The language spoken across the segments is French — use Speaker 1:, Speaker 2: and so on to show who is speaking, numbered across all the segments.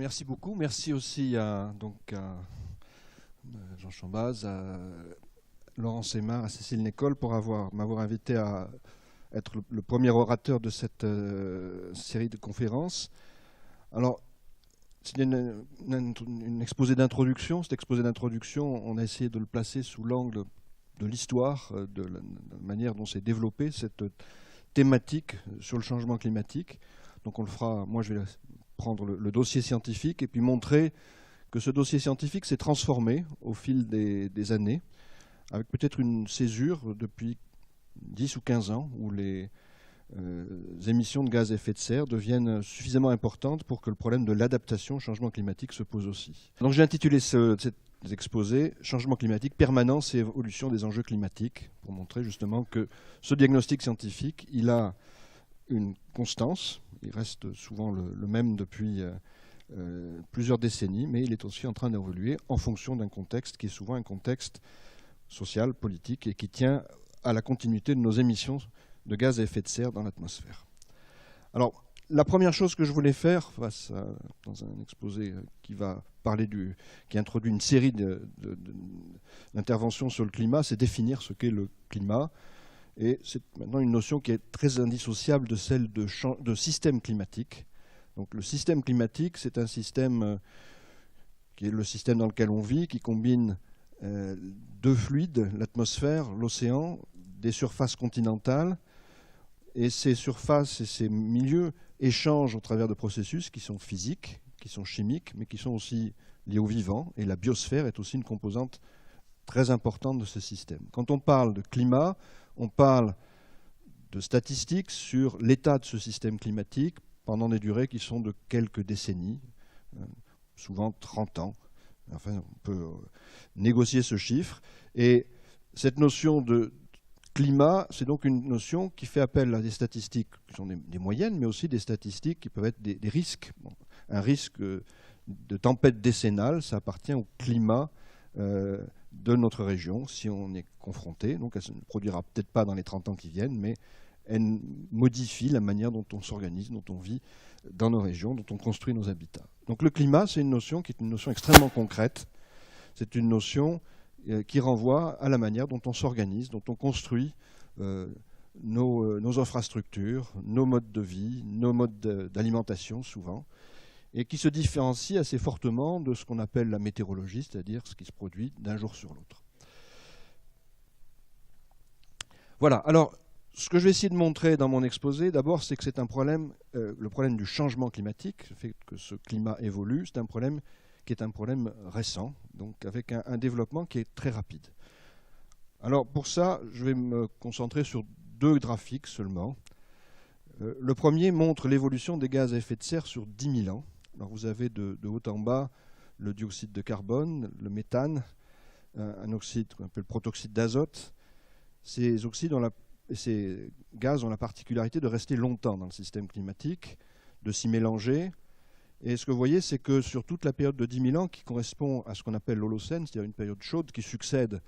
Speaker 1: Merci beaucoup. Merci aussi à Jean Chambaz, à Laurent Sémard, à Cécile Nécole pour m'avoir invité à être le premier orateur de cette série de conférences. Alors, c'est une exposé d'introduction. Cet exposé d'introduction, on a essayé de le placer sous l'angle de l'histoire, de la manière dont s'est développée cette thématique sur le changement climatique. Donc on le fera, moi je vais prendre le dossier scientifique et puis montrer que ce dossier scientifique s'est transformé au fil des années, avec peut-être une césure depuis 10 ou 15 ans, où les émissions de gaz à effet de serre deviennent suffisamment importantes pour que le problème de l'adaptation au changement climatique se pose aussi. Donc j'ai intitulé cet exposé « Changement climatique, permanence et évolution des enjeux climatiques », pour montrer justement que ce diagnostic scientifique, il a une constance, il reste souvent le même depuis plusieurs décennies, mais il est aussi en train d'évoluer en fonction d'un contexte qui est souvent un contexte social, politique, et qui tient à la continuité de nos émissions de gaz à effet de serre dans l'atmosphère. Alors, la première chose que je voulais faire, dans un exposé qui introduit une série d'interventions sur le climat, c'est définir ce qu'est le climat. Et c'est maintenant une notion qui est très indissociable de celle de système climatique. Donc le système climatique, c'est un système qui est le système dans lequel on vit, qui combine deux fluides, l'atmosphère, l'océan, des surfaces continentales. Et ces surfaces et ces milieux échangent au travers de processus qui sont physiques, qui sont chimiques, mais qui sont aussi liés au vivant. Et la biosphère est aussi une composante très importante de ce système. Quand on parle de climat, on parle de statistiques sur l'état de ce système climatique pendant des durées qui sont de quelques décennies, souvent 30 ans. Enfin, on peut négocier ce chiffre. Et cette notion de climat, c'est donc une notion qui fait appel à des statistiques qui sont des moyennes, mais aussi des statistiques qui peuvent être des risques. Bon, un risque de tempête décennale, ça appartient au climat de notre région, si on est confronté. Donc elle ne se produira peut-être pas dans les 30 ans qui viennent, mais elle modifie la manière dont on s'organise, dont on vit dans nos régions, dont on construit nos habitats. Donc le climat, c'est une notion qui est une notion extrêmement concrète. C'est une notion qui renvoie à la manière dont on s'organise, dont on construit nos infrastructures, nos modes de vie, nos modes d'alimentation souvent, et qui se différencie assez fortement de ce qu'on appelle la météorologie, c'est-à-dire ce qui se produit d'un jour sur l'autre. Voilà, alors ce que je vais essayer de montrer dans mon exposé, d'abord, c'est que c'est un problème, le problème du changement climatique, le fait que ce climat évolue, c'est un problème qui est un problème récent, donc avec un développement qui est très rapide. Alors pour ça, je vais me concentrer sur deux graphiques seulement. Le premier montre l'évolution des gaz à effet de serre sur 10 000 ans. Alors vous avez de haut en bas le dioxyde de carbone, le méthane, un oxyde qu'on appelle protoxyde d'azote. Ces gaz ont la particularité de rester longtemps dans le système climatique, de s'y mélanger. Et ce que vous voyez, c'est que sur toute la période de 10 000 ans, qui correspond à ce qu'on appelle l'Holocène, c'est-à-dire une période chaude qui succède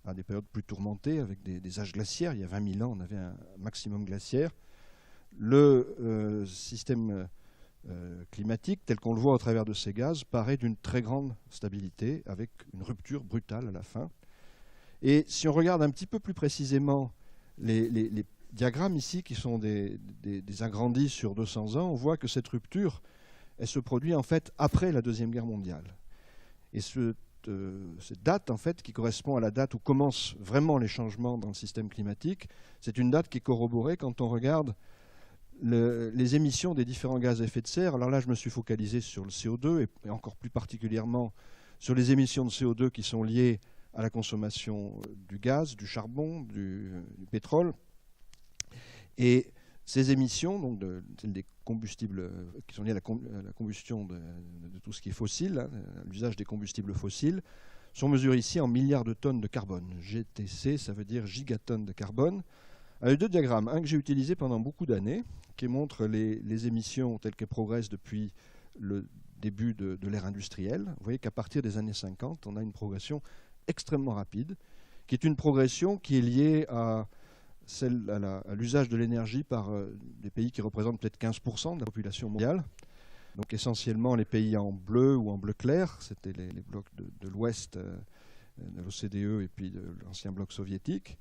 Speaker 1: à des périodes plus tourmentées, avec des âges glaciaires, il y a 20 000 ans, on avait un maximum glaciaire, le système climatique, tel qu'on le voit au travers de ces gaz, paraît d'une très grande stabilité, avec une rupture brutale à la fin. Et si on regarde un petit peu plus précisément les diagrammes ici, qui sont des agrandis sur 200 ans, on voit que cette rupture, elle se produit en fait après la Deuxième Guerre mondiale. Et cette date, en fait, qui correspond à la date où commencent vraiment les changements dans le système climatique, c'est une date qui est corroborée quand on regarde les émissions des différents gaz à effet de serre. Alors là, je me suis focalisé sur le CO2 et encore plus particulièrement sur les émissions de CO2 qui sont liées à la consommation du gaz, du charbon, du pétrole. Et ces émissions, donc des combustibles qui sont liées à la combustion de tout ce qui est fossile, hein, l'usage des combustibles fossiles, sont mesurés ici en milliards de tonnes de carbone. GTC, ça veut dire gigatonnes de carbone. Avec deux diagrammes, un que j'ai utilisé pendant beaucoup d'années, qui montre les émissions telles qu'elles progressent depuis le début de l'ère industrielle. Vous voyez qu'à partir des années 50, on a une progression extrêmement rapide, qui est une progression qui est liée à l'usage de l'énergie par des pays qui représentent peut-être 15% de la population mondiale. donc essentiellement les pays en bleu ou en bleu clair, c'était les blocs de l'Ouest, de l'OCDE et puis de l'ancien bloc soviétique,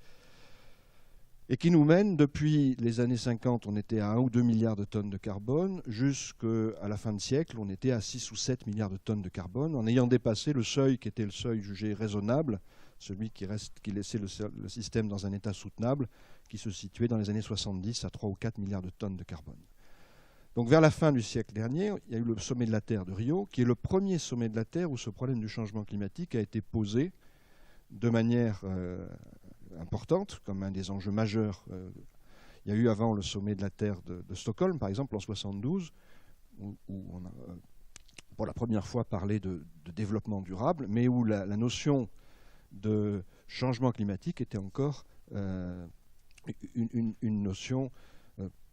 Speaker 1: et qui nous mène depuis les années 50, on était à 1 ou 2 milliards de tonnes de carbone, jusqu'à la fin de siècle, on était à 6 ou 7 milliards de tonnes de carbone, en ayant dépassé le seuil qui était le seuil jugé raisonnable, celui qui laissait le système dans un état soutenable, qui se situait dans les années 70 à 3 ou 4 milliards de tonnes de carbone. Donc vers la fin du siècle dernier, il y a eu le sommet de la Terre de Rio, qui est le premier sommet de la Terre où ce problème du changement climatique a été posé de manière importante, comme un des enjeux majeurs. Il y a eu avant le sommet de la Terre de Stockholm, par exemple, en 1972, où on a pour la première fois parlé de développement durable, mais où la notion de changement climatique était encore une notion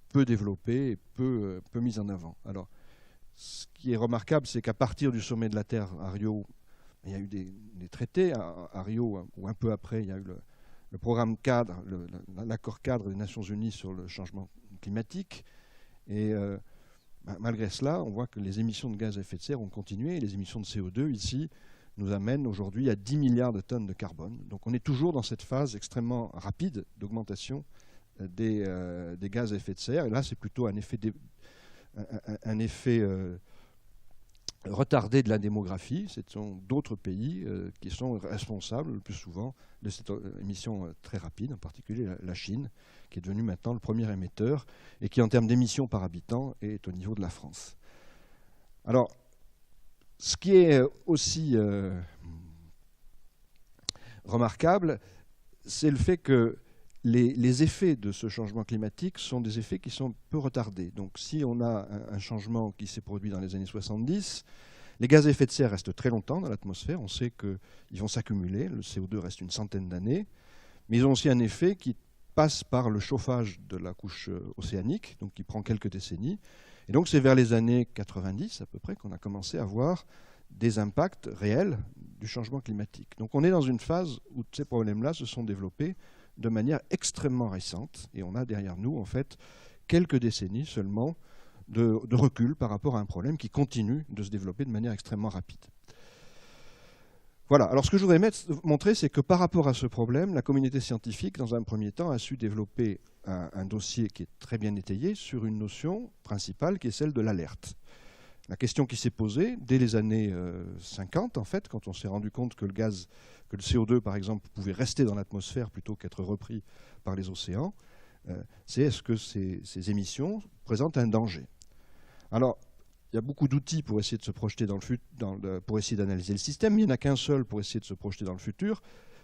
Speaker 1: peu développée et peu mise en avant. Alors, ce qui est remarquable, c'est qu'à partir du sommet de la Terre à Rio, il y a eu des traités à Rio, ou un peu après, il y a eu le programme cadre, l'accord cadre des Nations Unies sur le changement climatique. Et malgré cela, on voit que les émissions de gaz à effet de serre ont continué. Et les émissions de CO2, ici, nous amènent aujourd'hui à 10 milliards de tonnes de carbone. Donc on est toujours dans cette phase extrêmement rapide d'augmentation des gaz à effet de serre. Et là, c'est plutôt un effet retardé de la démographie. Ce sont d'autres pays qui sont responsables le plus souvent de cette émission très rapide, en particulier la Chine, qui est devenue maintenant le premier émetteur et qui, en termes d'émissions par habitant, est au niveau de la France. Alors, ce qui est aussi remarquable, c'est le fait que les effets de ce changement climatique sont des effets qui sont peu retardés. Donc si on a un changement qui s'est produit dans les années 70, les gaz à effet de serre restent très longtemps dans l'atmosphère. On sait qu'ils vont s'accumuler. Le CO2 reste une centaine d'années. Mais ils ont aussi un effet qui passe par le chauffage de la couche océanique, donc qui prend quelques décennies. Et donc c'est vers les années 90 à peu près qu'on a commencé à voir des impacts réels du changement climatique. Donc on est dans une phase où ces problèmes-là se sont développés de manière extrêmement récente, et on a derrière nous en fait quelques décennies seulement de recul par rapport à un problème qui continue de se développer de manière extrêmement rapide. Voilà, alors ce que je voudrais montrer, c'est que par rapport à ce problème, la communauté scientifique, dans un premier temps, a su développer un dossier qui est très bien étayé sur une notion principale qui est celle de l'alerte. La question qui s'est posée dès les années 50, en fait, quand on s'est rendu compte que le CO2, par exemple, pouvait rester dans l'atmosphère plutôt qu'être repris par les océans, c'est est-ce que ces émissions présentent un danger? Alors, il y a beaucoup d'outils pour essayer de se projeter dans le futur, pour essayer d'analyser le système, mais il n'y en a qu'un seul pour essayer de se projeter dans le futur,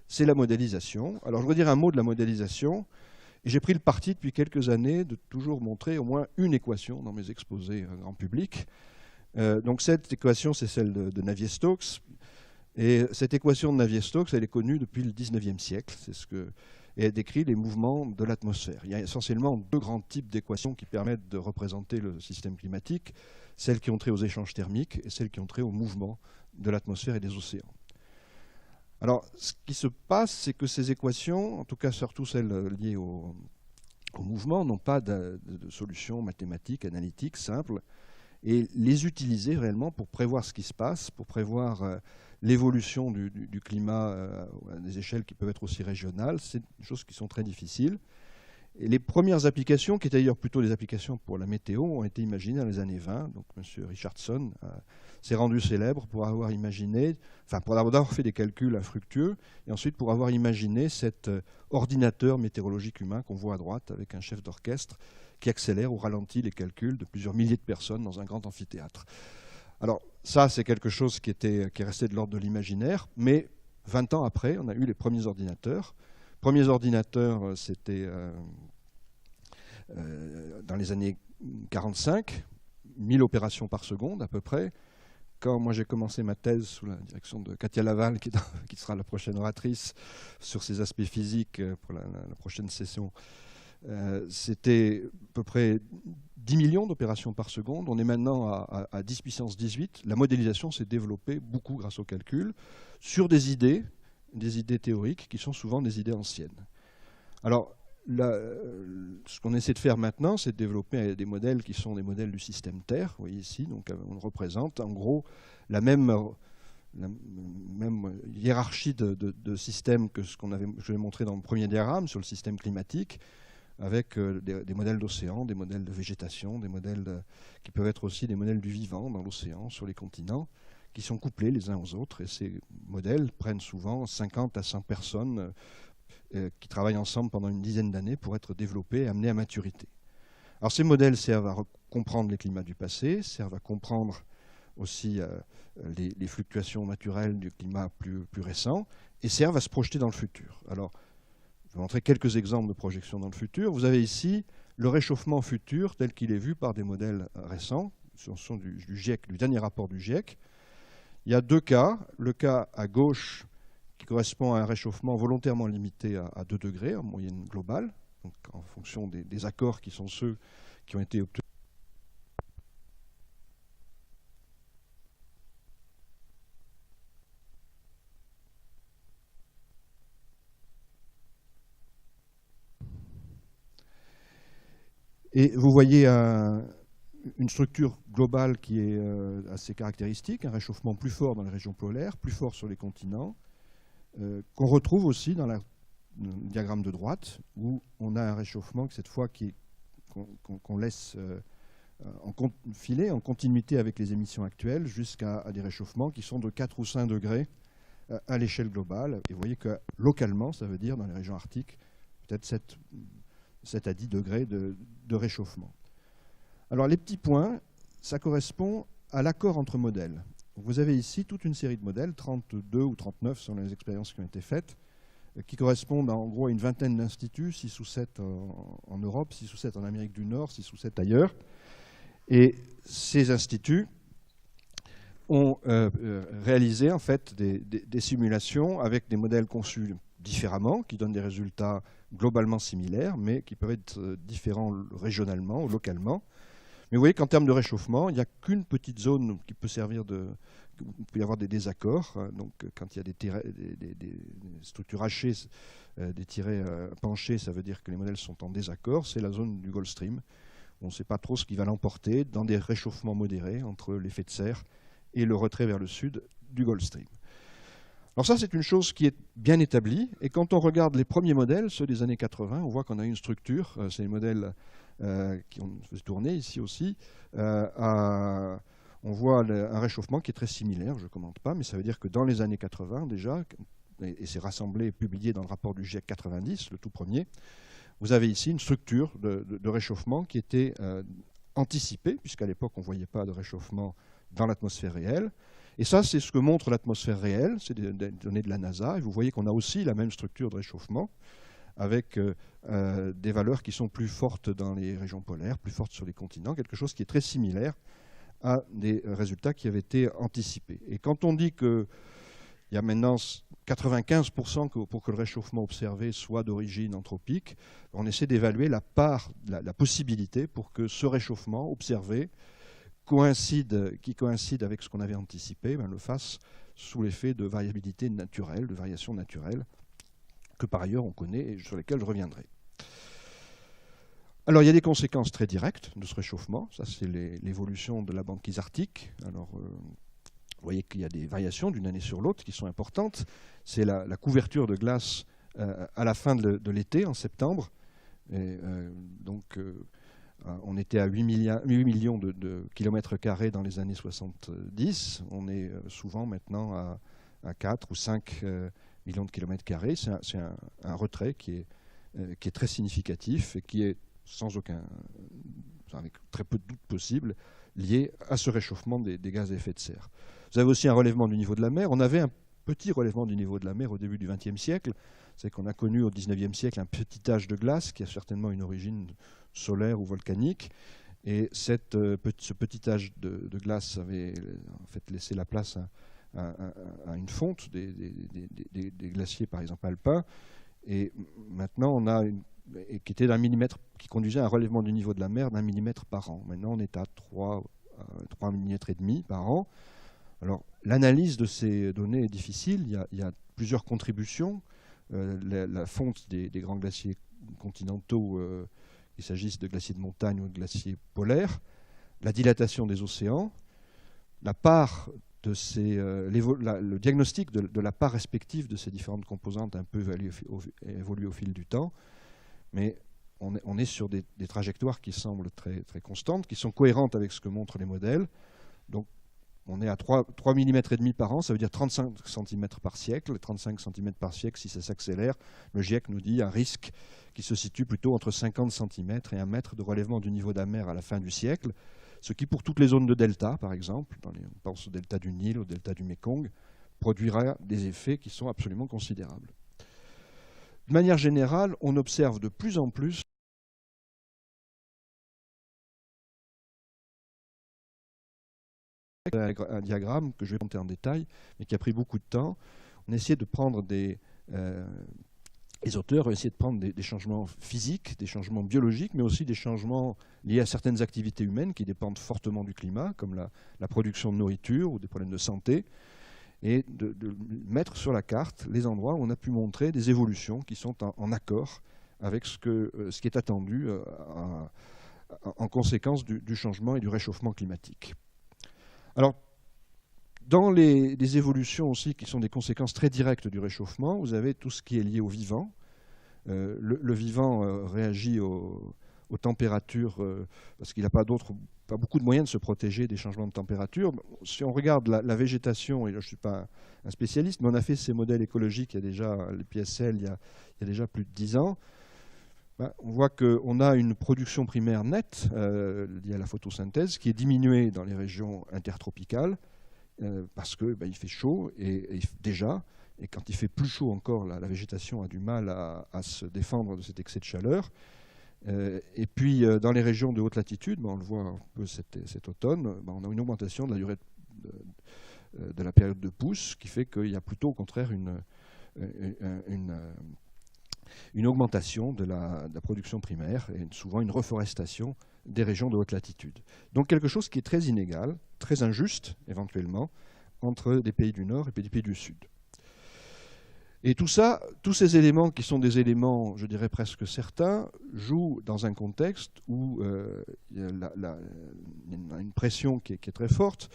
Speaker 1: c'est la modélisation. Alors, je voudrais dire un mot de la modélisation. Et j'ai pris le parti depuis quelques années de toujours montrer au moins une équation dans mes exposés grand public. Donc cette équation, c'est celle de Navier-Stokes. Et cette équation de Navier-Stokes, elle est connue depuis le 19e siècle. Et elle décrit les mouvements de l'atmosphère. Il y a essentiellement deux grands types d'équations qui permettent de représenter le système climatique, celles qui ont trait aux échanges thermiques et celles qui ont trait au mouvement de l'atmosphère et des océans. Alors, ce qui se passe, c'est que ces équations, en tout cas surtout celles liées au mouvement, n'ont pas de solution mathématique, analytique, simple. Et les utiliser réellement pour prévoir ce qui se passe, pour prévoir l'évolution du climat à des échelles qui peuvent être aussi régionales, c'est des choses qui sont très difficiles. Et les premières applications, qui étaient d'ailleurs plutôt des applications pour la météo, ont été imaginées dans les années 20. Donc M. Richardson s'est rendu célèbre pour avoir imaginé, enfin pour avoir fait des calculs infructueux, et ensuite pour avoir imaginé cet ordinateur météorologique humain qu'on voit à droite avec un chef d'orchestre qui accélère ou ralentit les calculs de plusieurs milliers de personnes dans un grand amphithéâtre. Alors ça, c'est quelque chose qui est resté de l'ordre de l'imaginaire, mais 20 ans après, on a eu les premiers ordinateurs. Les premiers ordinateurs, c'était dans les années 45, 1000 opérations par seconde à peu près. Quand moi j'ai commencé ma thèse sous la direction de Katia Laval, qui sera la prochaine oratrice sur ces aspects physiques pour la prochaine session, c'était à peu près 10 millions d'opérations par seconde. On est maintenant à 10 puissance 18. La modélisation s'est développée beaucoup grâce au calcul sur des idées théoriques qui sont souvent des idées anciennes. Alors, ce qu'on essaie de faire maintenant, c'est de développer des modèles qui sont des modèles du système Terre. Vous voyez ici, donc on représente en gros la même hiérarchie de systèmes que je vais montrer dans le premier diagramme sur le système climatique, avec des modèles d'océan, des modèles de végétation, des modèles qui peuvent être aussi des modèles du vivant dans l'océan, sur les continents, qui sont couplés les uns aux autres. Et ces modèles prennent souvent 50 à 100 personnes qui travaillent ensemble pendant une dizaine d'années pour être développés et amenés à maturité. Alors ces modèles servent à comprendre les climats du passé, servent à comprendre aussi les fluctuations naturelles du climat plus récent, et servent à se projeter dans le futur. Alors, je vais montrer quelques exemples de projection dans le futur. Vous avez ici le réchauffement futur tel qu'il est vu par des modèles récents, ce sont du GIEC, du dernier rapport du GIEC. Il y a deux cas. Le cas à gauche qui correspond à un réchauffement volontairement limité à 2 degrés en moyenne globale, donc en fonction des accords qui sont ceux qui ont été obtenus. Et vous voyez une structure globale qui est assez caractéristique, un réchauffement plus fort dans les régions polaires, plus fort sur les continents, qu'on retrouve aussi dans le diagramme de droite, où on a un réchauffement cette fois qu'on laisse filer en continuité avec les émissions actuelles jusqu'à des réchauffements qui sont de 4 ou 5 degrés à l'échelle globale. Et vous voyez que localement, ça veut dire dans les régions arctiques, peut-être 7 à 10 degrés de réchauffement. Alors les petits points, ça correspond à l'accord entre modèles. Vous avez ici toute une série de modèles, 32 ou 39 selon les expériences qui ont été faites, qui correspondent en gros à une vingtaine d'instituts, 6 ou 7 en Europe, 6 ou 7 en Amérique du Nord, 6 ou 7 ailleurs. Et ces instituts ont réalisé en fait des simulations avec des modèles conçus différemment, qui donnent des résultats globalement similaires, mais qui peuvent être différents régionalement ou localement. Mais vous voyez qu'en termes de réchauffement, il n'y a qu'une petite zone qui peut servir il peut y avoir des désaccords. Donc quand il y a des structures hachées, des tirets penchés, ça veut dire que les modèles sont en désaccord. C'est la zone du Gulf Stream. On ne sait pas trop ce qui va l'emporter dans des réchauffements modérés entre l'effet de serre et le retrait vers le sud du Gulf Stream. Alors ça, c'est une chose qui est bien établie. Et quand on regarde les premiers modèles, ceux des années 80, on voit qu'on a une structure. C'est les modèles qui ont fait tourner ici aussi. On voit un réchauffement qui est très similaire, je ne commente pas, mais ça veut dire que dans les années 80 déjà, et c'est rassemblé et publié dans le rapport du GIEC 90, le tout premier, vous avez ici une structure de réchauffement qui était anticipée, puisqu'à l'époque on ne voyait pas de réchauffement dans l'atmosphère réelle. Et ça, c'est ce que montre l'atmosphère réelle, c'est des données de la NASA, et vous voyez qu'on a aussi la même structure de réchauffement, avec des valeurs qui sont plus fortes dans les régions polaires, plus fortes sur les continents, quelque chose qui est très similaire à des résultats qui avaient été anticipés. Et quand on dit qu'il y a maintenant 95% pour que le réchauffement observé soit d'origine anthropique, on essaie d'évaluer la part, la possibilité pour que ce réchauffement observé qui coïncide avec ce qu'on avait anticipé, le fasse sous l'effet de variabilité naturelle, de variation naturelle, que par ailleurs on connaît et sur lesquelles je reviendrai. Alors il y a des conséquences très directes de ce réchauffement, ça c'est l'évolution de la banquise arctique. Alors vous voyez qu'il y a des variations d'une année sur l'autre qui sont importantes. C'est la couverture de glace à la fin de l'été, en septembre. Et, on était à 8 millions de kilomètres carrés dans les années 70. On est souvent maintenant à 4 ou 5 millions de kilomètres carrés. C'est un retrait qui est très significatif et qui est avec très peu de doute possible, lié à ce réchauffement des gaz à effet de serre. Vous avez aussi un relèvement du niveau de la mer. On avait un petit relèvement du niveau de la mer au début du XXe siècle. C'est qu'on a connu au XIXe siècle un petit âge de glace qui a certainement une origine solaire ou volcanique. Et ce petit âge de glace avait en fait laissé la place à une fonte des glaciers, par exemple alpins. Et maintenant, on a qui était d'un millimètre, qui conduisait à un relèvement du niveau de la mer d'1 millimètre par an. Maintenant, on est à 3 millimètres et demi par an. Alors, l'analyse de ces données est difficile. Il y a plusieurs contributions. La fonte des grands glaciers continentaux, qu'il s'agisse de glaciers de montagne ou de glaciers polaires, la dilatation des océans, la part de le diagnostic de la part respective de ces différentes composantes a un peu évolué au fil du temps, mais on est sur des trajectoires qui semblent très, très constantes, qui sont cohérentes avec ce que montrent les modèles. Donc, on est à 3,5 mm par an, ça veut dire 35 cm par siècle. 35 cm par siècle, si ça s'accélère, le GIEC nous dit un risque qui se situe plutôt entre 50 cm et 1 mètre de relèvement du niveau de la mer à la fin du siècle, ce qui, pour toutes les zones de delta, par exemple, on pense au delta du Nil, au delta du Mékong, produira des effets qui sont absolument considérables. De manière générale, on observe de plus en plus un diagramme que je vais montrer en détail, mais qui a pris beaucoup de temps. On a essayé de prendre les auteurs ont essayé de prendre des changements physiques, des changements biologiques, mais aussi des changements liés à certaines activités humaines qui dépendent fortement du climat, comme la production de nourriture ou des problèmes de santé, et de mettre sur la carte les endroits où on a pu montrer des évolutions qui sont en accord avec ce qui est attendu en conséquence du changement et du réchauffement climatique. Alors, dans les évolutions aussi qui sont des conséquences très directes du réchauffement, vous avez tout ce qui est lié au vivant. Le vivant réagit aux températures parce qu'il n'a pas beaucoup de moyens de se protéger des changements de température. Si on regarde la végétation, et là je ne suis pas un spécialiste, mais on a fait ces modèles écologiques, il y a déjà les PSL, il y a déjà plus de 10 ans. On voit qu'on a une production primaire nette liée à la photosynthèse qui est diminuée dans les régions intertropicales parce qu'il fait chaud déjà, et quand il fait plus chaud encore, la végétation a du mal à se défendre de cet excès de chaleur. Et puis dans les régions de haute latitude, on le voit un peu cet automne, on a une augmentation de la durée de la période de pousse qui fait qu'il y a plutôt au contraire une augmentation de la production primaire et souvent une reforestation des régions de haute latitude. Donc quelque chose qui est très inégal, très injuste éventuellement, entre des pays du Nord et des pays du Sud. Et tout ça, tous ces éléments qui sont des éléments, je dirais presque certains, jouent dans un contexte où il y a une pression qui est très forte.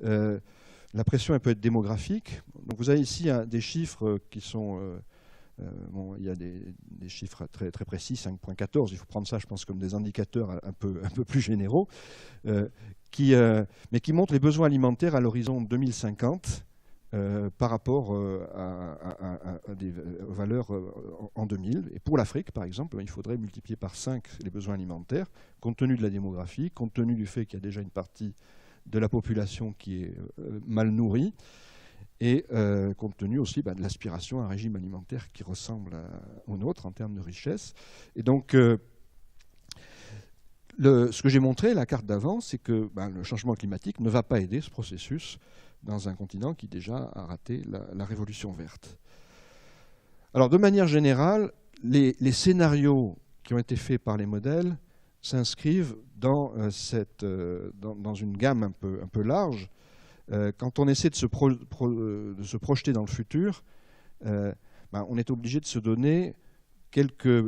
Speaker 1: La pression, elle peut être démographique. Donc vous avez ici des chiffres qui sont... il y a des chiffres très, très précis, 5,14. Il faut prendre ça, je pense, comme des indicateurs un peu plus généraux, mais qui montrent les besoins alimentaires à l'horizon 2050 par rapport à des valeurs en 2000. Et pour l'Afrique, par exemple, il faudrait multiplier par 5 les besoins alimentaires, compte tenu de la démographie, compte tenu du fait qu'il y a déjà une partie de la population qui est mal nourrie, et compte tenu aussi de l'aspiration à un régime alimentaire qui ressemble au nôtre en termes de richesse. Et donc, ce que j'ai montré, la carte d'avant, c'est que le changement climatique ne va pas aider ce processus dans un continent qui déjà a raté la révolution verte. Alors, de manière générale, les scénarios qui ont été faits par les modèles s'inscrivent dans une gamme un peu large. Quand on essaie de se projeter dans le futur, on est obligé de se donner quelques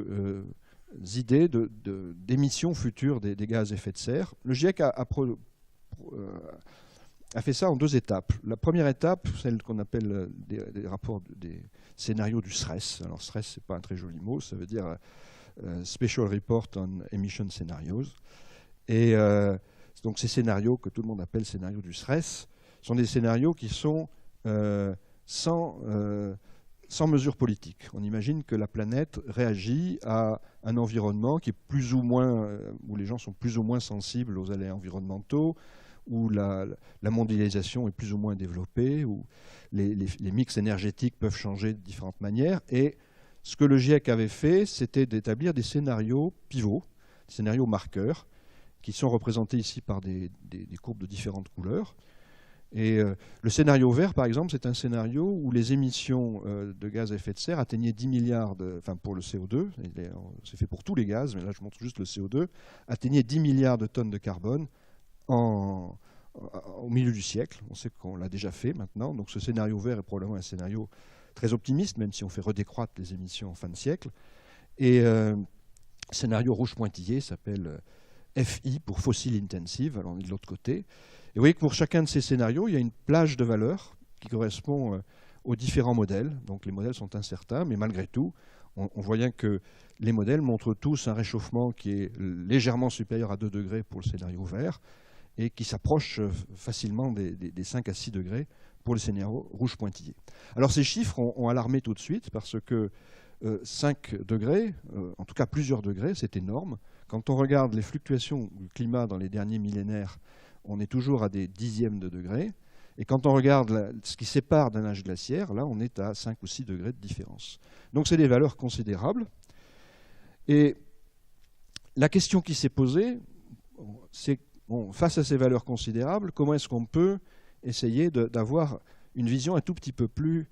Speaker 1: idées d'émissions futures des gaz à effet de serre. Le GIEC a fait ça en 2 étapes. La première étape, celle qu'on appelle des rapports, des scénarios du SRES. Alors SRES, ce n'est pas un très joli mot, ça veut dire Special Report on Emission Scenarios. Et donc ces scénarios que tout le monde appelle scénarios du SRES sont des scénarios qui sont sans mesure politique. On imagine que la planète réagit à un environnement qui est plus ou moins, où les gens sont plus ou moins sensibles aux aléas environnementaux, où la mondialisation est plus ou moins développée, où les mix énergétiques peuvent changer de différentes manières. Et ce que le GIEC avait fait, c'était d'établir des scénarios pivots, des scénarios marqueurs, qui sont représentés ici par des courbes de différentes couleurs. Et le scénario vert, par exemple, c'est un scénario où les émissions de gaz à effet de serre atteignaient 10 milliards, pour le CO2, c'est fait pour tous les gaz, mais là je montre juste le CO2, atteignaient 10 milliards de tonnes de carbone au milieu du siècle. On sait qu'on l'a déjà fait maintenant, donc ce scénario vert est probablement un scénario très optimiste, même si on fait redécroître les émissions en fin de siècle. Et scénario rouge pointillé s'appelle FI pour Fossil Intensive, alors on est de l'autre côté. Et vous voyez que pour chacun de ces scénarios, il y a une plage de valeurs qui correspond aux différents modèles. Donc les modèles sont incertains, mais malgré tout, on voit bien que les modèles montrent tous un réchauffement qui est légèrement supérieur à 2 degrés pour le scénario vert et qui s'approche facilement des 5 à 6 degrés pour le scénario rouge pointillé. Alors ces chiffres ont alarmé tout de suite parce que 5 degrés, en tout cas plusieurs degrés, c'est énorme. Quand on regarde les fluctuations du climat dans les derniers millénaires, on est toujours à des dixièmes de degrés. Et quand on regarde ce qui sépare d'un âge glaciaire, là, on est à 5 ou 6 degrés de différence. Donc, c'est des valeurs considérables. Et la question qui s'est posée, c'est, face à ces valeurs considérables, comment est-ce qu'on peut essayer d'avoir une vision un tout petit peu plus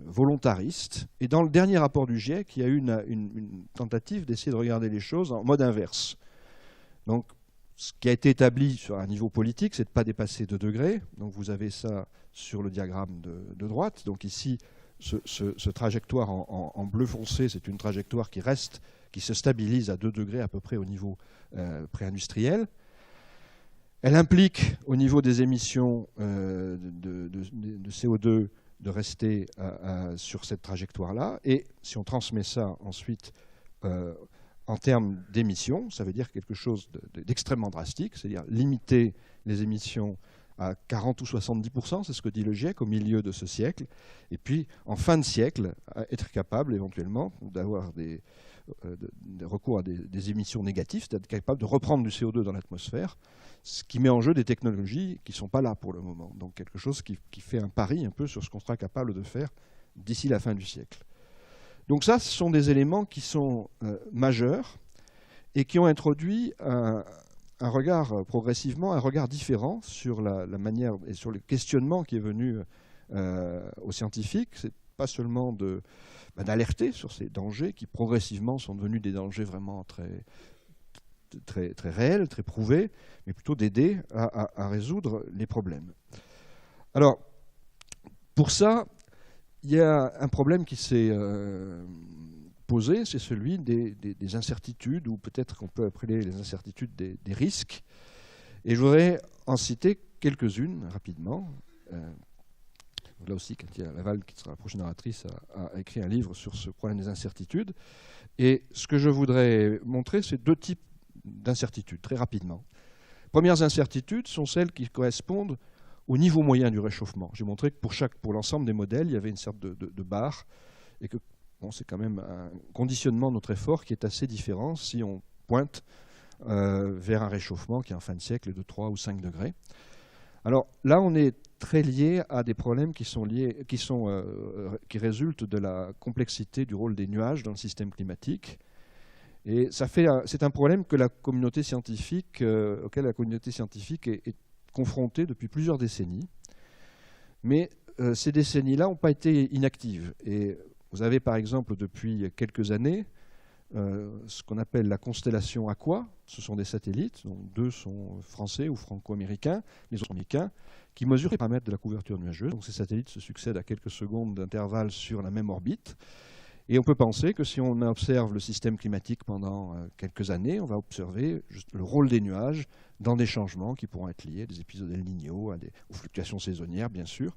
Speaker 1: volontariste. Et dans le dernier rapport du GIEC, il y a eu une tentative d'essayer de regarder les choses en mode inverse. Donc, ce qui a été établi sur un niveau politique, c'est de ne pas dépasser 2 degrés. Donc vous avez ça sur le diagramme de droite. Donc ici, ce trajectoire en bleu foncé, c'est une trajectoire qui se stabilise à 2 degrés à peu près au niveau pré-industriel. Elle implique au niveau des émissions de CO2 de rester sur cette trajectoire-là. Et si on transmet ça ensuite en termes d'émissions, ça veut dire quelque chose d'extrêmement drastique, c'est-à-dire limiter les émissions à 40 ou 70%, c'est ce que dit le GIEC, au milieu de ce siècle. Et puis, en fin de siècle, être capable éventuellement d'avoir des recours à des émissions négatives, c'est-à-dire capable de reprendre du CO2 dans l'atmosphère, ce qui met en jeu des technologies qui ne sont pas là pour le moment. Donc quelque chose qui fait un pari un peu sur ce qu'on sera capable de faire d'ici la fin du siècle. Donc ça, ce sont des éléments qui sont majeurs et qui ont introduit un regard progressivement, un regard différent sur la manière et sur le questionnement qui est venu aux scientifiques. C'est pas seulement d'alerter sur ces dangers qui progressivement sont devenus des dangers vraiment très réels, très prouvés, mais plutôt d'aider à résoudre les problèmes. Alors, pour ça, il y a un problème qui s'est posé, c'est celui des incertitudes, ou peut-être qu'on peut appeler les incertitudes des risques. Et je voudrais en citer quelques-unes rapidement. Là aussi, Katia Laval, qui sera la prochaine oratrice, a écrit un livre sur ce problème des incertitudes. Et ce que je voudrais montrer, c'est 2 types d'incertitudes, très rapidement. Les premières incertitudes sont celles qui correspondent au niveau moyen du réchauffement. J'ai montré que pour l'ensemble des modèles, il y avait une sorte de barre, et que c'est quand même un conditionnement de notre effort qui est assez différent si on pointe vers un réchauffement qui, en fin de siècle, est de 3 ou 5 degrés. Alors là, on est très lié à des problèmes qui résultent de la complexité du rôle des nuages dans le système climatique. Et c'est un problème auquel la communauté scientifique est confrontée depuis plusieurs décennies. Mais ces décennies-là n'ont pas été inactives. Et vous avez par exemple depuis quelques années ce qu'on appelle la constellation Aqua. Ce sont des satellites, dont 2 sont français ou franco-américains, les autres américains, qui mesurent les paramètres de la couverture nuageuse. Donc ces satellites se succèdent à quelques secondes d'intervalle sur la même orbite. Et on peut penser que si on observe le système climatique pendant quelques années, on va observer juste le rôle des nuages dans des changements qui pourront être liés à des épisodes El Niño, aux fluctuations saisonnières, bien sûr.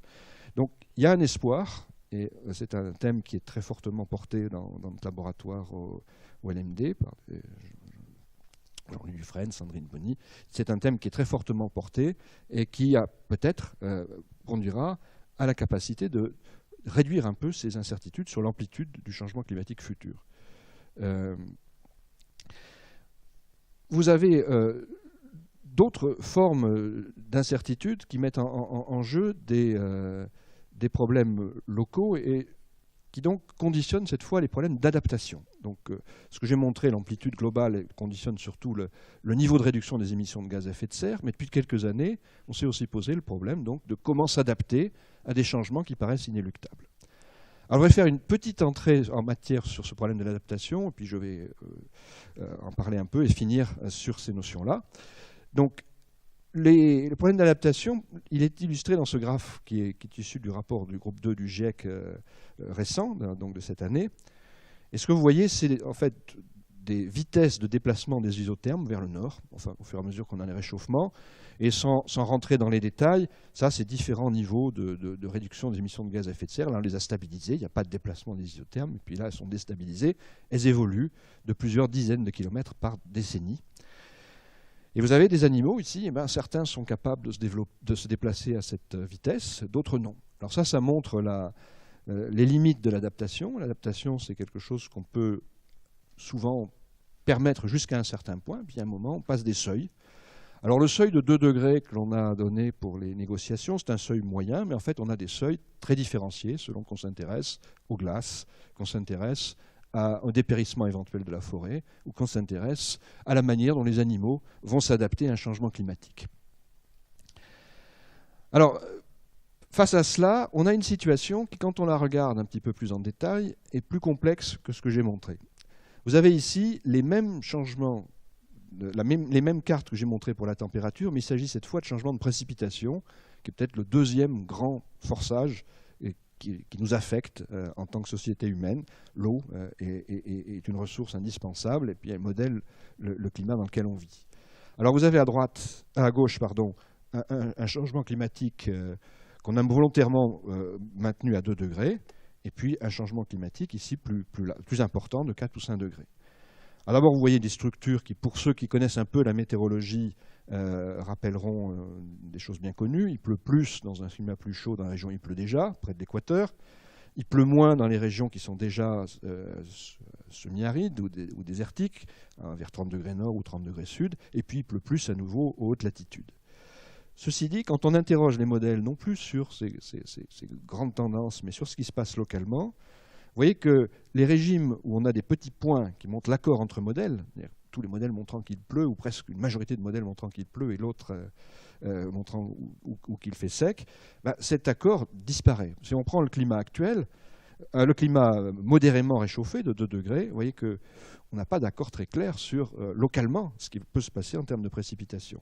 Speaker 1: Donc il y a un espoir, et c'est un thème qui est très fortement porté dans notre laboratoire au LMD par Jean-Louis Dufresne, Sandrine Bonny. C'est un thème qui est très fortement porté et qui peut-être conduira à la capacité de réduire un peu ces incertitudes sur l'amplitude du changement climatique futur. Vous avez d'autres formes d'incertitudes qui mettent en jeu des problèmes locaux et qui donc conditionnent cette fois les problèmes d'adaptation. Donc, ce que j'ai montré, l'amplitude globale conditionne surtout le niveau de réduction des émissions de gaz à effet de serre, mais depuis quelques années, on s'est aussi posé le problème donc, de comment s'adapter à des changements qui paraissent inéluctables. Alors, je vais faire une petite entrée en matière sur ce problème de l'adaptation, et puis je vais en parler un peu et finir sur ces notions-là. Donc, le problème d'adaptation, il est illustré dans ce graphe qui est issu du rapport du groupe 2 du GIEC récent, donc de cette année. Et ce que vous voyez, c'est en fait des vitesses de déplacement des isothermes vers le nord, enfin au fur et à mesure qu'on a les réchauffements. Et sans rentrer dans les détails, ça, c'est différents niveaux de réduction des émissions de gaz à effet de serre. Là, on les a stabilisées, il n'y a pas de déplacement des isothermes, et puis là, elles sont déstabilisées. Elles évoluent de plusieurs dizaines de kilomètres par décennie. Et vous avez des animaux ici, eh ben, certains sont capables de se déplacer à cette vitesse, d'autres non. Alors ça montre les limites de l'adaptation. L'adaptation, c'est quelque chose qu'on peut souvent permettre jusqu'à un certain point, puis à un moment, on passe des seuils. Alors le seuil de 2 degrés que l'on a donné pour les négociations, c'est un seuil moyen, mais en fait on a des seuils très différenciés selon qu'on s'intéresse aux glaces, qu'on s'intéresse au dépérissement éventuel de la forêt, ou qu'on s'intéresse à la manière dont les animaux vont s'adapter à un changement climatique. Alors, face à cela, on a une situation qui, quand on la regarde un petit peu plus en détail, est plus complexe que ce que j'ai montré. Vous avez ici les mêmes changements, les mêmes cartes que j'ai montrées pour la température, mais il s'agit cette fois de changements de précipitation, qui est peut-être le deuxième grand forçage qui nous affecte en tant que société humaine. L'eau est une ressource indispensable, et puis elle modèle le climat dans lequel on vit. Alors vous avez à gauche, un changement climatique qu'on a volontairement maintenu à 2 degrés, et puis un changement climatique ici plus important de 4 ou 5 degrés. Alors d'abord, vous voyez des structures qui, pour ceux qui connaissent un peu la météorologie, rappelleront des choses bien connues. Il pleut plus dans un climat plus chaud, dans la région où il pleut déjà, près de l'équateur. Il pleut moins dans les régions qui sont déjà semi-arides ou désertiques, vers 30 degrés nord ou 30 degrés sud. Et puis il pleut plus à nouveau aux hautes latitudes. Ceci dit, quand on interroge les modèles, non plus sur ces grandes tendances, mais sur ce qui se passe localement, vous voyez que les régimes où on a des petits points qui montrent l'accord entre modèles, tous les modèles montrant qu'il pleut, ou presque une majorité de modèles montrant qu'il pleut et l'autre montrant ou qu'il fait sec, cet accord disparaît. Si on prend le climat actuel, le climat modérément réchauffé de 2 degrés, vous voyez qu'on n'a pas d'accord très clair sur localement ce qui peut se passer en termes de précipitation.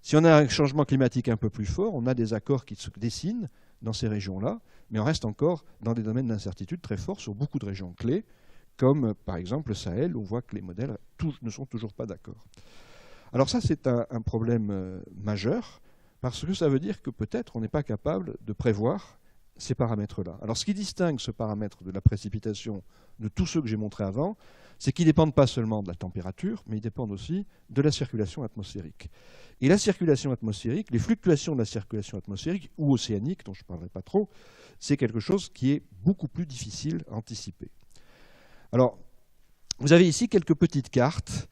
Speaker 1: Si on a un changement climatique un peu plus fort, on a des accords qui se dessinent dans ces régions-là, mais on reste encore dans des domaines d'incertitude très forts sur beaucoup de régions clés, comme par exemple le Sahel, où on voit que les modèles ne sont toujours pas d'accord. Alors ça, c'est un problème majeur, parce que ça veut dire que peut-être on n'est pas capable de prévoir ces paramètres-là. Alors ce qui distingue ce paramètre de la précipitation de tous ceux que j'ai montrés avant, c'est qu'ils ne dépendent pas seulement de la température, mais ils dépendent aussi de la circulation atmosphérique. Et la circulation atmosphérique, les fluctuations de la circulation atmosphérique ou océanique, dont je ne parlerai pas trop, c'est quelque chose qui est beaucoup plus difficile à anticiper. Alors, vous avez ici quelques petites cartes,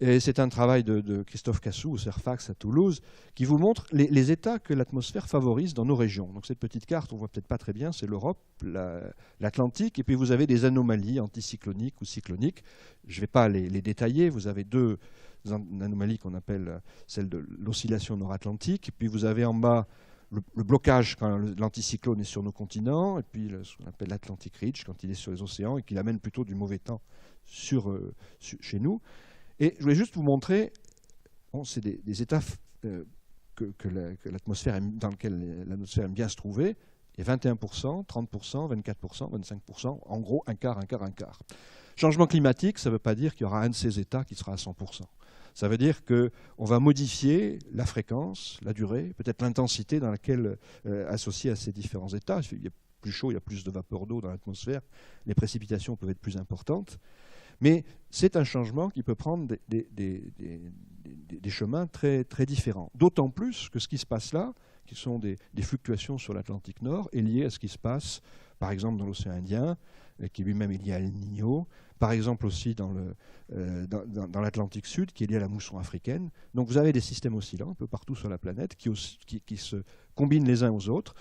Speaker 1: et c'est un travail de Christophe Cassou au CERFAX à Toulouse, qui vous montre les états que l'atmosphère favorise dans nos régions. Donc cette petite carte, on ne voit peut-être pas très bien, c'est l'Europe, l'Atlantique, et puis vous avez des anomalies anticycloniques ou cycloniques. Je ne vais pas les détailler, vous avez 2 anomalies qu'on appelle celle de l'oscillation nord-atlantique, et puis vous avez en bas le blocage quand l'anticyclone est sur nos continents, et puis ce qu'on appelle l'Atlantic Ridge quand il est sur les océans, et qu'il amène plutôt du mauvais temps chez nous. Et je voulais juste vous montrer, c'est des états dans lesquels l'atmosphère aime bien se trouver. Il y a 21%, 30%, 24%, 25%, en gros un quart, un quart, un quart. Changement climatique, ça ne veut pas dire qu'il y aura un de ces états qui sera à 100%. Ça veut dire qu'on va modifier la fréquence, la durée, peut-être l'intensité dans laquelle associée à ces différents états. Il y a plus chaud, il y a plus de vapeur d'eau dans l'atmosphère, les précipitations peuvent être plus importantes. Mais c'est un changement qui peut prendre des chemins très, très différents. D'autant plus que ce qui se passe là, qui sont des fluctuations sur l'Atlantique Nord, est lié à ce qui se passe, par exemple, dans l'océan Indien, qui lui-même est lié à El Niño, par exemple aussi dans l'Atlantique Sud, qui est lié à la mousson africaine. Donc vous avez des systèmes oscillants un peu partout sur la planète qui se combinent les uns aux autres.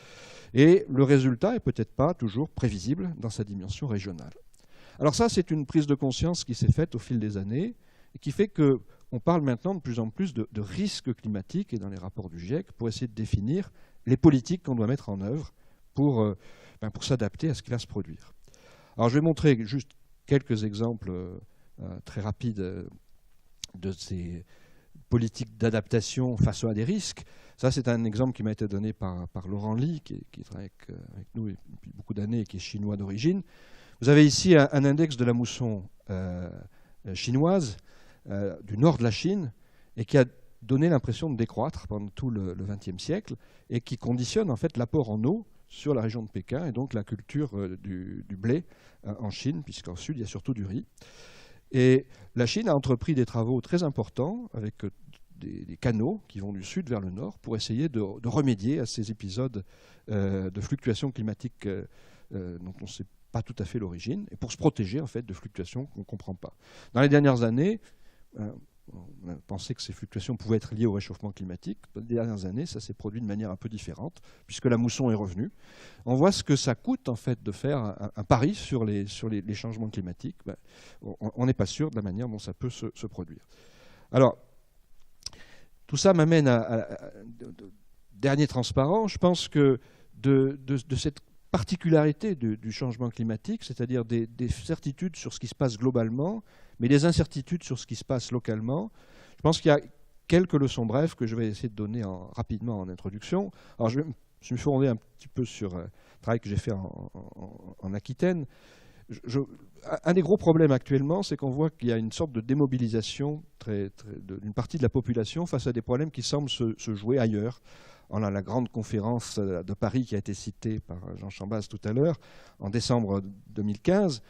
Speaker 1: Et le résultat n'est peut-être pas toujours prévisible dans sa dimension régionale. Alors ça, c'est une prise de conscience qui s'est faite au fil des années et qui fait qu'on parle maintenant de plus en plus de risques climatiques et dans les rapports du GIEC pour essayer de définir les politiques qu'on doit mettre en œuvre pour s'adapter à ce qui va se produire. Alors je vais montrer juste quelques exemples très rapides de ces politiques d'adaptation face à des risques. Ça, c'est un exemple qui m'a été donné par Laurent Ly, qui travaille avec nous depuis beaucoup d'années et qui est chinois d'origine. Vous avez ici un index de la mousson chinoise du nord de la Chine et qui a donné l'impression de décroître pendant tout le XXe siècle et qui conditionne en fait l'apport en eau sur la région de Pékin et donc la culture du blé en Chine, puisqu'en sud il y a surtout du riz. Et la Chine a entrepris des travaux très importants avec des canaux qui vont du sud vers le nord pour essayer de remédier à ces épisodes de fluctuations climatiques dont on ne sait pas tout à fait l'origine, et pour se protéger en fait de fluctuations qu'on ne comprend pas. Dans les dernières années, on a pensé que ces fluctuations pouvaient être liées au réchauffement climatique. Dans les dernières années, ça s'est produit de manière un peu différente, puisque la mousson est revenue. On voit ce que ça coûte en fait de faire un pari sur les changements climatiques. Ben, on n'est pas sûr de la manière dont ça peut se produire. Alors, tout ça m'amène dernier transparent. Je pense que de cette particularité du changement climatique, c'est-à-dire des certitudes sur ce qui se passe globalement, mais des incertitudes sur ce qui se passe localement. Je pense qu'il y a quelques leçons brèves que je vais essayer de donner rapidement en introduction. Alors, je me suis fondé un petit peu sur un travail que j'ai fait en Aquitaine. Un des gros problèmes actuellement, c'est qu'on voit qu'il y a une sorte de démobilisation d'une partie de la population face à des problèmes qui semblent se jouer ailleurs. On a la grande conférence de Paris qui a été citée par Jean Chambaz tout à l'heure, en décembre 2015.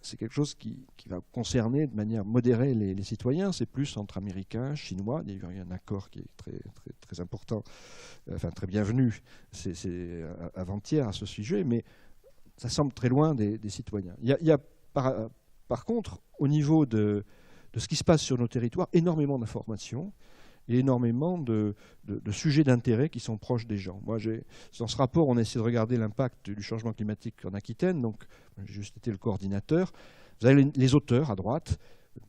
Speaker 1: C'est quelque chose qui va concerner de manière modérée les citoyens. C'est plus entre Américains, Chinois. Il y a eu un accord qui est très important, enfin très bienvenu, c'est avant-hier à ce sujet, mais ça semble très loin des citoyens. Il y a par contre, au niveau de ce qui se passe sur nos territoires, énormément d'informations et énormément de sujets d'intérêt qui sont proches des gens. Moi, dans ce rapport, on a essayé de regarder l'impact du changement climatique en Aquitaine, donc j'ai juste été le coordinateur. Vous avez les auteurs à droite,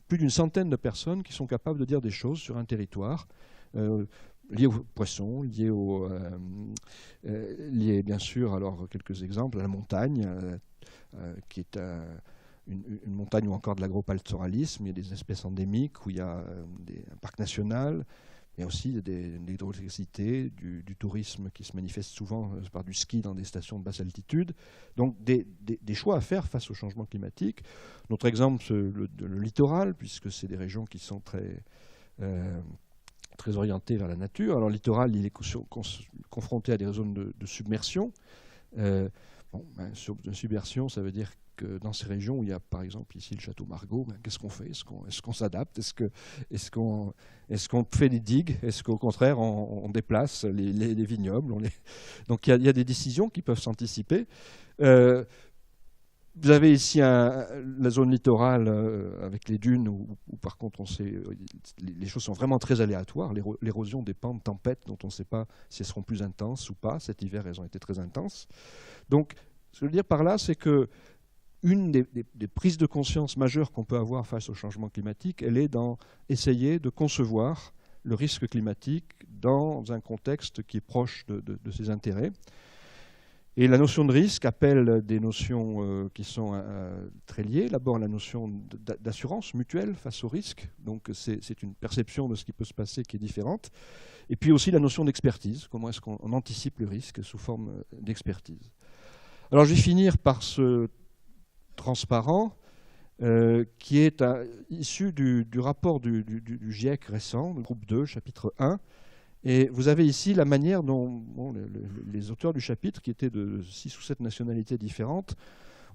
Speaker 1: plus d'une centaine de personnes qui sont capables de dire des choses sur un territoire, liées aux poissons, liées bien sûr, alors quelques exemples, à la montagne, qui est une montagne ou encore de l'agropastoralisme, il y a des espèces endémiques où il y a un parc national, il y a aussi de l'hydroélectricité, du tourisme qui se manifeste souvent par du ski dans des stations de basse altitude. Donc des choix à faire face au changement climatique. Notre exemple, c'est le littoral, puisque c'est des régions qui sont très orientées vers la nature. Alors le littoral, il est confronté à des zones de submersion. Submersion, ça veut dire que dans ces régions où il y a par exemple ici le château Margaux, qu'est-ce qu'on fait? Est-ce qu'on s'adapte? Est-ce qu'on fait des digues? Est-ce qu'au contraire on déplace les vignobles? Donc il y a des décisions qui peuvent s'anticiper. Vous avez ici la zone littorale avec les dunes où par contre les choses sont vraiment très aléatoires. L'érosion dépend de tempêtes dont on ne sait pas si elles seront plus intenses ou pas. Cet hiver, elles ont été très intenses. Donc ce que je veux dire par là, c'est que une des prises de conscience majeures qu'on peut avoir face au changement climatique, elle est dans essayer de concevoir le risque climatique dans un contexte qui est proche de ses intérêts. Et la notion de risque appelle des notions qui sont très liées. D'abord, la notion d'assurance mutuelle face au risque. Donc, c'est une perception de ce qui peut se passer qui est différente. Et puis aussi la notion d'expertise. Comment est-ce qu'on anticipe le risque sous forme d'expertise? Alors, je vais finir par ce transparent qui est issu du rapport du GIEC récent, le groupe 2, chapitre 1. Et vous avez ici la manière dont les auteurs du chapitre, qui étaient de 6 ou 7 nationalités différentes,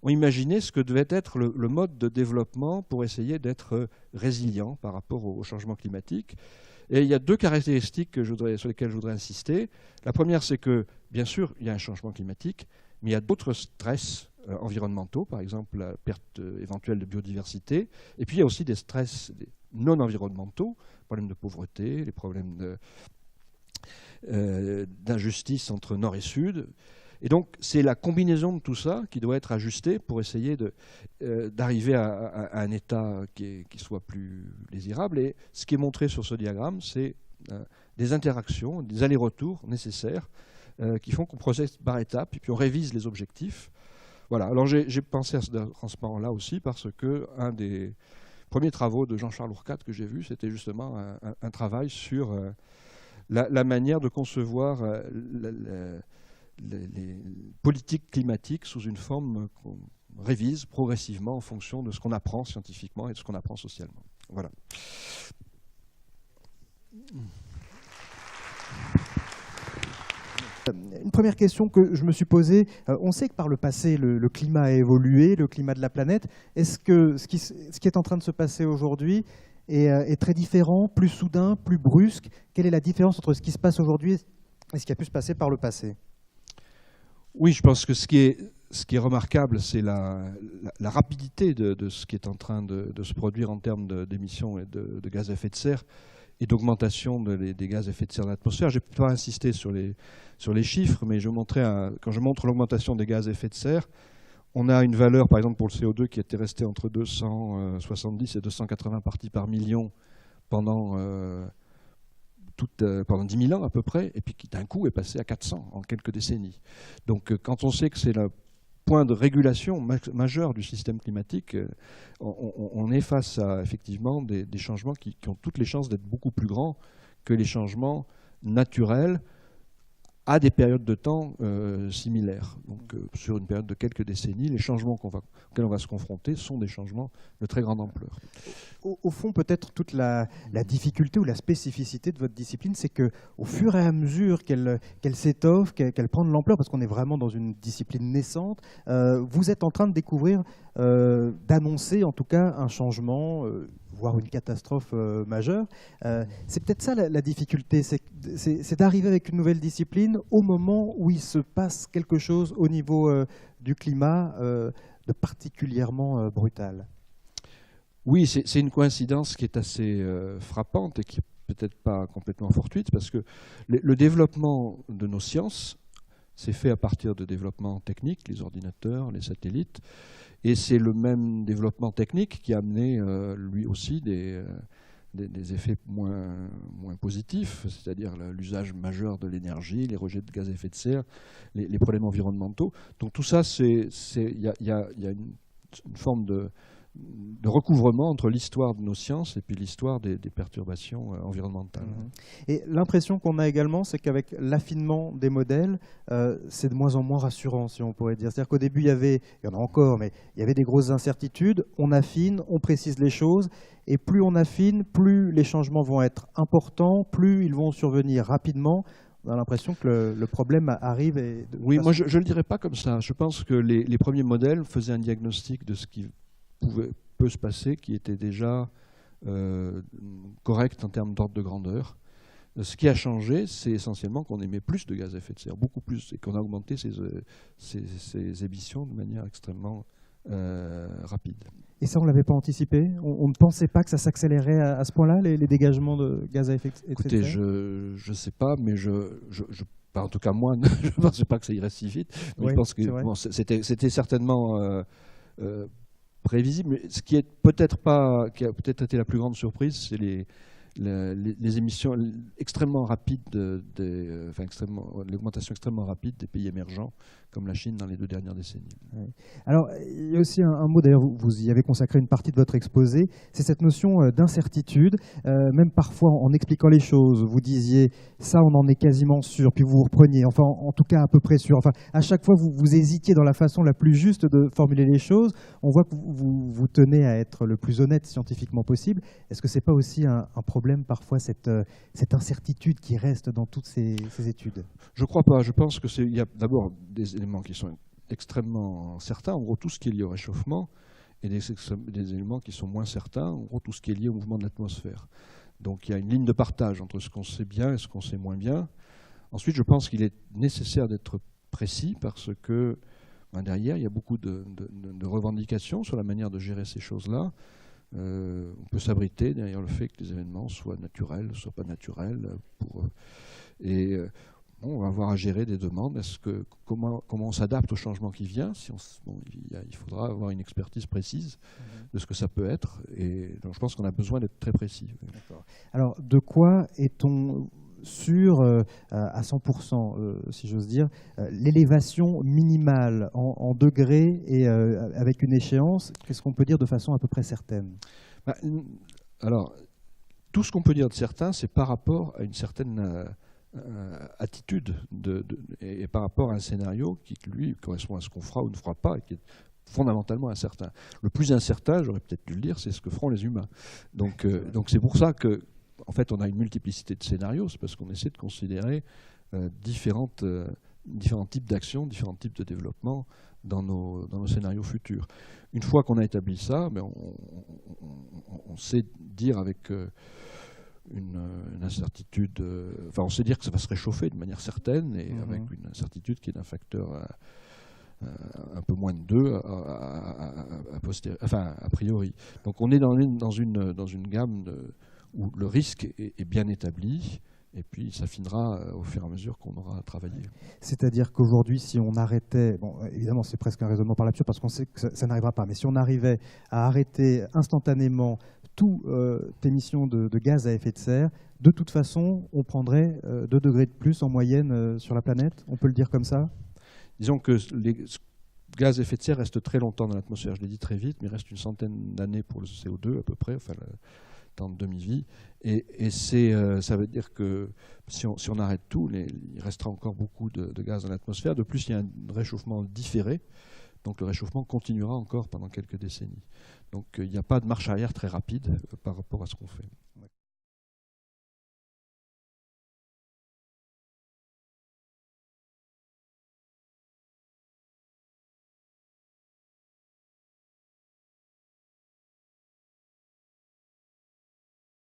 Speaker 1: ont imaginé ce que devait être le mode de développement pour essayer d'être résilient par rapport au changement climatique. Et il y a 2 caractéristiques sur lesquelles je voudrais insister. La première, c'est que, bien sûr, il y a un changement climatique, mais il y a d'autres stress environnementaux, par exemple la perte éventuelle de biodiversité. Et puis il y a aussi des stress non environnementaux, les problèmes de pauvreté, les problèmes d'injustice entre nord et sud. Et donc c'est la combinaison de tout ça qui doit être ajustée pour essayer d'arriver à un état qui soit plus désirable. Et ce qui est montré sur ce diagramme, c'est des interactions, des allers-retours nécessaires qui font qu'on procède par étapes et puis on révise les objectifs. Voilà, alors j'ai pensé à ce transparent-là aussi parce que un des premiers travaux de Jean-Charles Ourcade que j'ai vu, c'était justement un travail sur la manière de concevoir les politiques climatiques sous une forme révise progressivement en fonction de ce qu'on apprend scientifiquement et de ce qu'on apprend socialement. Voilà.
Speaker 2: Une première question que je me suis posée, on sait que par le passé, le climat a évolué, le climat de la planète. Est-ce que ce qui est en train de se passer aujourd'hui est très différent, plus soudain, plus brusque? Quelle est la différence entre ce qui se passe aujourd'hui et ce qui a pu se passer par le passé?
Speaker 1: Oui, je pense que ce qui est remarquable, c'est la rapidité de ce qui est en train de se produire en termes d'émissions de gaz à effet de serre et d'augmentation des gaz à effet de serre dans l'atmosphère. Je ne vais pas insister sur les chiffres, mais quand je montre l'augmentation des gaz à effet de serre, on a une valeur, par exemple, pour le CO2 qui était resté entre 270 et 280 parties par million pendant 10 000 ans à peu près, et puis qui d'un coup est passé à 400 en quelques décennies. Donc quand on sait que c'est le point de régulation majeur du système climatique, on est face à effectivement des changements qui ont toutes les chances d'être beaucoup plus grands que les changements naturels à des périodes de temps similaires. Donc sur une période de quelques décennies, les changements auxquels on va se confronter sont des changements de très grande ampleur.
Speaker 2: Au fond, peut-être toute la difficulté ou la spécificité de votre discipline, c'est qu'au fur et à mesure qu'elle s'étoffe, qu'elle prend de l'ampleur, parce qu'on est vraiment dans une discipline naissante, vous êtes en train de découvrir, d'annoncer en tout cas un changement, voire une catastrophe majeure. C'est peut-être ça la difficulté, c'est d'arriver avec une nouvelle discipline au moment où il se passe quelque chose au niveau du climat de particulièrement brutal.
Speaker 1: Oui, c'est une coïncidence qui est assez frappante et qui n'est peut-être pas complètement fortuite, parce que le développement de nos sciences s'est fait à partir de développements techniques, les ordinateurs, les satellites, et c'est le même développement technique qui a amené lui aussi des effets moins positifs, c'est-à-dire l'usage majeur de l'énergie, les rejets de gaz à effet de serre, les problèmes environnementaux. Donc tout ça, il y a une forme de recouvrement entre l'histoire de nos sciences et puis l'histoire des perturbations environnementales.
Speaker 2: Et l'impression qu'on a également, c'est qu'avec l'affinement des modèles, c'est de moins en moins rassurant, si on pourrait dire. C'est-à-dire qu'au début, il y en a encore, mais il y avait des grosses incertitudes. On affine, on précise les choses, et plus on affine, plus les changements vont être importants, plus ils vont survenir rapidement. On a l'impression que le problème arrive.
Speaker 1: Oui, moi je ne le dirais pas comme ça. Je pense que les premiers modèles faisaient un diagnostic de ce qui peut se passer, qui était déjà correct en termes d'ordre de grandeur. Ce qui a changé, c'est essentiellement qu'on émet plus de gaz à effet de serre, beaucoup plus, et qu'on a augmenté ces émissions de manière extrêmement rapide.
Speaker 2: Et ça, on ne l'avait pas anticipé? On ne pensait pas que ça s'accélérait à ce point-là, les dégagements de gaz à effet de serre?
Speaker 1: Écoutez, je ne sais pas, mais en tout cas moi, je ne pensais pas que ça irait si vite. Mais oui, je pense que bon, c'était certainement prévisible. Mais ce qui a peut-être été la plus grande surprise, c'est les émissions extrêmement rapides, l'augmentation extrêmement rapide des pays émergents, comme la Chine dans les 2 dernières décennies.
Speaker 2: Oui. Alors, il y a aussi un mot, d'ailleurs, vous y avez consacré une partie de votre exposé, c'est cette notion d'incertitude, même parfois en expliquant les choses. Vous disiez, ça on en est quasiment sûr, puis vous repreniez, enfin en tout cas à peu près sûr. Enfin, à chaque fois, vous hésitiez dans la façon la plus juste de formuler les choses. On voit que vous tenez à être le plus honnête scientifiquement possible. Est-ce que ce n'est pas aussi un problème parfois, cette incertitude qui reste dans toutes ces études?
Speaker 1: Je ne crois pas. Je pense qu'il y a d'abord des éléments qui sont extrêmement certains, en gros tout ce qui est lié au réchauffement, et des éléments qui sont moins certains, en gros tout ce qui est lié au mouvement de l'atmosphère. Donc il y a une ligne de partage entre ce qu'on sait bien et ce qu'on sait moins bien. Ensuite, je pense qu'il est nécessaire d'être précis parce que derrière, il y a beaucoup de revendications sur la manière de gérer ces choses-là. On peut s'abriter derrière le fait que les événements soient naturels, soient pas naturels. On va avoir à gérer des demandes. Comment on s'adapte au changement qui vient? Il faudra avoir une expertise précise de ce que ça peut être. Et donc, je pense qu'on a besoin d'être très précis.
Speaker 2: Alors, de quoi est-on sûr à 100%, si j'ose dire, l'élévation minimale en degrés et avec une échéance? Qu'est-ce qu'on peut dire de façon à peu près certaine?
Speaker 1: Alors, tout ce qu'on peut dire de certain, c'est par rapport à une certaine attitude et par rapport à un scénario qui, lui, correspond à ce qu'on fera ou ne fera pas et qui est fondamentalement incertain. Le plus incertain, j'aurais peut-être dû le dire, c'est ce que feront les humains. Donc c'est pour ça que, en fait, on a une multiplicité de scénarios, c'est parce qu'on essaie de considérer différents types d'actions, différents types de développement dans nos scénarios futurs. Une fois qu'on a établi ça, on sait dire avec une incertitude, enfin on sait dire que ça va se réchauffer de manière certaine et avec une incertitude qui est d'un facteur un peu moins de 2 a priori. Donc on est dans une gamme où le risque est bien établi. Et puis, ça s'affinera au fur et à mesure qu'on aura travaillé.
Speaker 2: C'est-à-dire qu'aujourd'hui, si on arrêtait, bon, évidemment, c'est presque un raisonnement par l'absurde parce qu'on sait que ça n'arrivera pas, mais si on arrivait à arrêter instantanément toute émission de gaz à effet de serre, de toute façon, on prendrait 2 degrés de plus en moyenne sur la planète. On peut le dire comme ça?
Speaker 1: Disons que les gaz à effet de serre restent très longtemps dans l'atmosphère. Je l'ai dit très vite, mais il reste une centaine d'années pour le CO2 à peu près, enfin temps de demi-vie. Et ça veut dire que si on arrête tout, il restera encore beaucoup de gaz dans l'atmosphère. De plus, il y a un réchauffement différé. Donc le réchauffement continuera encore pendant quelques décennies. Donc il n'y a pas de marche arrière très rapide par rapport à ce qu'on fait.